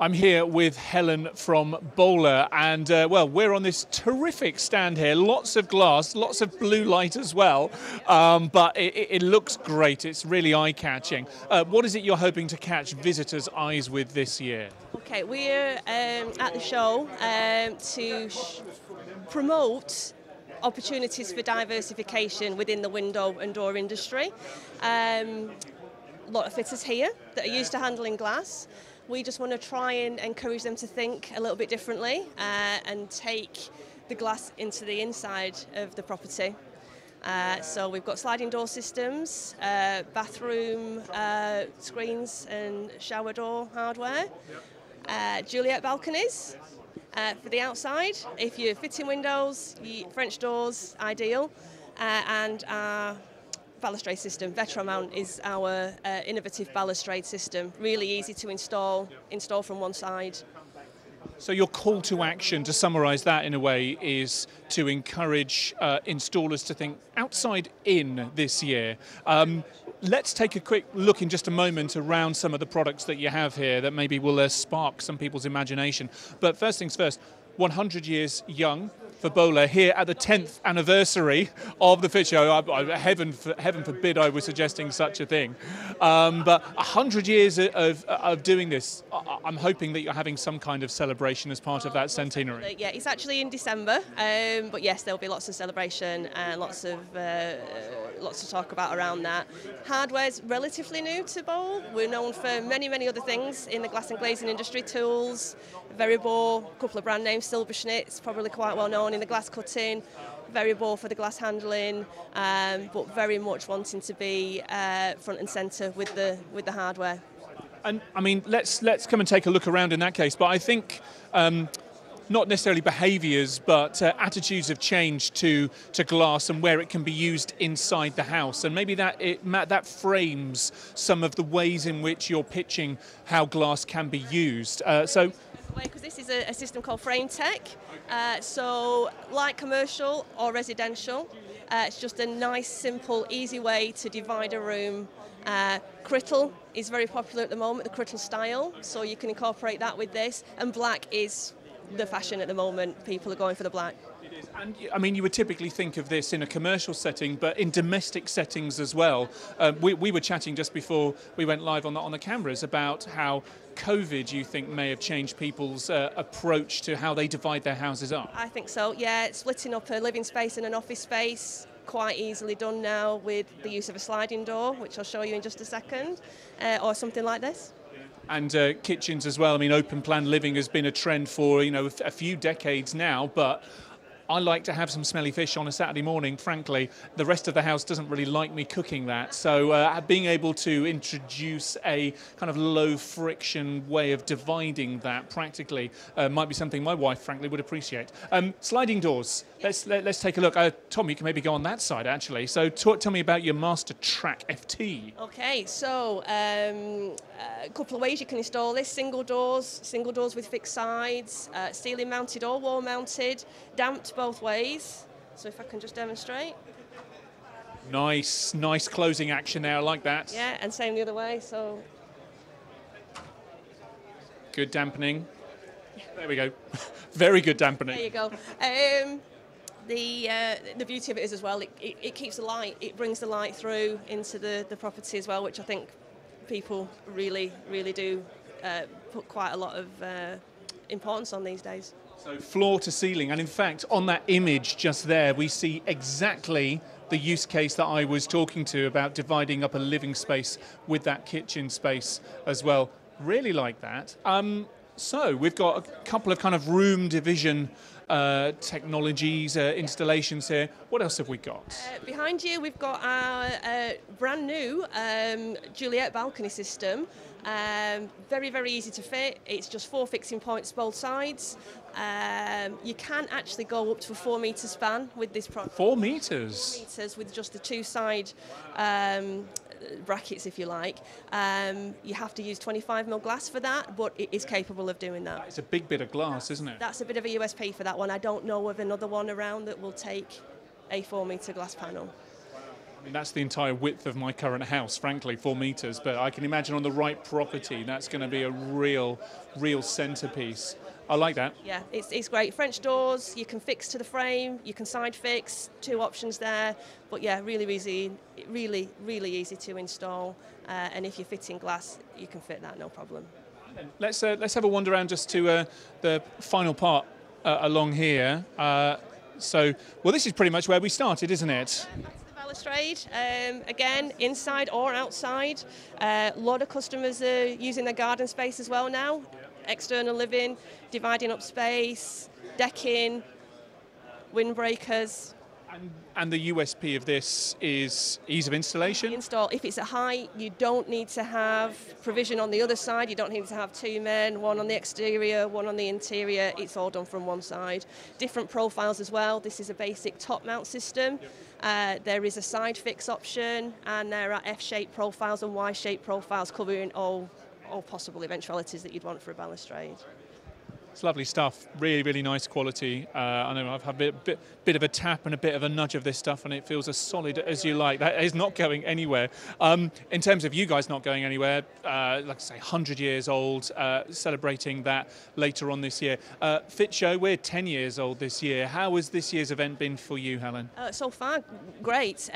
I'm here with Helen from Bohle, and well, we're on this terrific stand here. Lots of glass, lots of blue light as well, but it looks great. It's really eye-catching. What is it you're hoping to catch visitors' eyes with this year? Okay, we're at the show to promote opportunities for diversification within the window and door industry. A lot of fitters here that are used to handling glass. We just want to try and encourage them to think a little bit differently and take the glass into the inside of the property. So we've got sliding door systems, bathroom screens and shower door hardware, Juliet balconies for the outside. If you're fitting windows, French doors, ideal, and our balustrade system. Vetromount is our innovative balustrade system. Really easy to install from one side. So your call to action, to summarise that in a way, is to encourage installers to think outside in this year. Let's take a quick look in just a moment around some of the products that you have here that maybe will spark some people's imagination. But first things first, 100 years young for Bohle, here at the 10th anniversary of the Fit Show. Heaven forbid I was suggesting such a thing. But 100 years of doing this, I'm hoping that you're having some kind of celebration as part of that centenary. Yeah, it's actually in December, but yes, there'll be lots of celebration and lots to talk about around that. Hardware's relatively new to Bohle. We're known for many other things in the glass and glazing industry, tools, Bohle, a couple of brand names, Silberschnitt's probably quite well known in the glass cutting, Bohle for the glass handling, but very much wanting to be front and centre with the hardware. And I mean, let's come and take a look around in that case. But I think not necessarily behaviours, but attitudes have changed to glass and where it can be used inside the house. And maybe that frames some of the ways in which you're pitching how glass can be used. Because this is a system called Frame Tech, so like commercial or residential, it's just a nice, simple, easy way to divide a room. Crittle is very popular at the moment, the Crittle style, so you can incorporate that with this, and black is the fashion at the moment. People are going for the black. It is. And I mean, you would typically think of this in a commercial setting, but in domestic settings as well. We were chatting just before we went live on the cameras about how COVID, you think, may have changed people's approach to how they divide their houses up. I think so, yeah. Splitting up a living space and an office space, quite easily done now with the use of a sliding door, which I'll show you in just a second, or something like this. And kitchens as well. I mean, open plan living has been a trend for a few decades now, but I like to have some smelly fish on a Saturday morning, frankly. The rest of the house doesn't really like me cooking that. So being able to introduce a kind of low friction way of dividing that practically might be something my wife, frankly, would appreciate. Sliding doors. Let's take a look. Tom, you can maybe go on that side, actually. So tell me about your Master Track FT. Okay, so a couple of ways you can install this. Single doors with fixed sides, ceiling mounted or wall mounted, damped both ways. So if I can just demonstrate. Nice closing action there, I like that. Yeah, and same the other way, so. Good dampening. There we go. Very good dampening. There you go. The beauty of it is as well, it keeps the light, it brings the light through into the property as well, which I think people really do put quite a lot of importance on these days. So floor to ceiling, and in fact on that image just there we see exactly the use case that I was talking to about dividing up a living space with that kitchen space as well. Really like that. So we've got a couple of kind of room division technologies, installations here. What else have we got? Behind you we've got our brand new Juliet balcony system. Very easy to fit. It's just 4 fixing points both sides. You can actually go up to a 4 metre span with this product. 4 metres? 4 metres with just the 2 side brackets, if you like. You have to use 25mm glass for that, but it is capable of doing that. It's a big bit of glass, isn't it? That's a bit of a USP for that one. I don't know of another one around that will take a 4 metre glass panel. I mean, that's the entire width of my current house, frankly, 4 meters. But I can imagine on the right property, that's going to be a real centerpiece. I like that. Yeah, it's great. French doors, you can fix to the frame, you can side fix, 2 options there. But yeah, really easy to install. And if you're fitting glass, you can fit that, no problem. Let's have a wander around just to the final part along here. So, well, this is pretty much where we started, isn't it? That's the balustrade. Again, inside or outside. A lot of customers are using their garden space as well now. External living, dividing up space, decking, windbreakers. And the USP of this is ease of installation? If it's a height, you don't need to have provision on the other side. You don't need to have 2 men, one on the exterior, one on the interior. It's all done from one side. Different profiles as well. This is a basic top mount system. There is a side fix option, and there are F-shaped profiles and Y-shaped profiles covering all possible eventualities that you'd want for a balustrade. It's lovely stuff, really nice quality. I know I've had a bit of a tap and a bit of a nudge of this stuff, and it feels as solid as you like. That is not going anywhere. In terms of you guys not going anywhere, like I say, 100 years old, celebrating that later on this year. Fit Show, we're 10 years old this year. How has this year's event been for you, Helen? So far, great.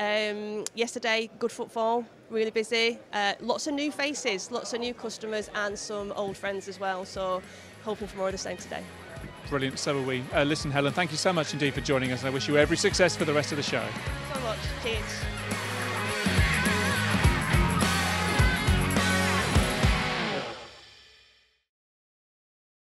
Yesterday, good footfall, really busy. Lots of new faces, lots of new customers, and some old friends as well. So hoping for more of the same today. Brilliant, so are we. Listen, Helen, thank you so much indeed for joining us, and I wish you every success for the rest of the show. Thank you so much. Cheers.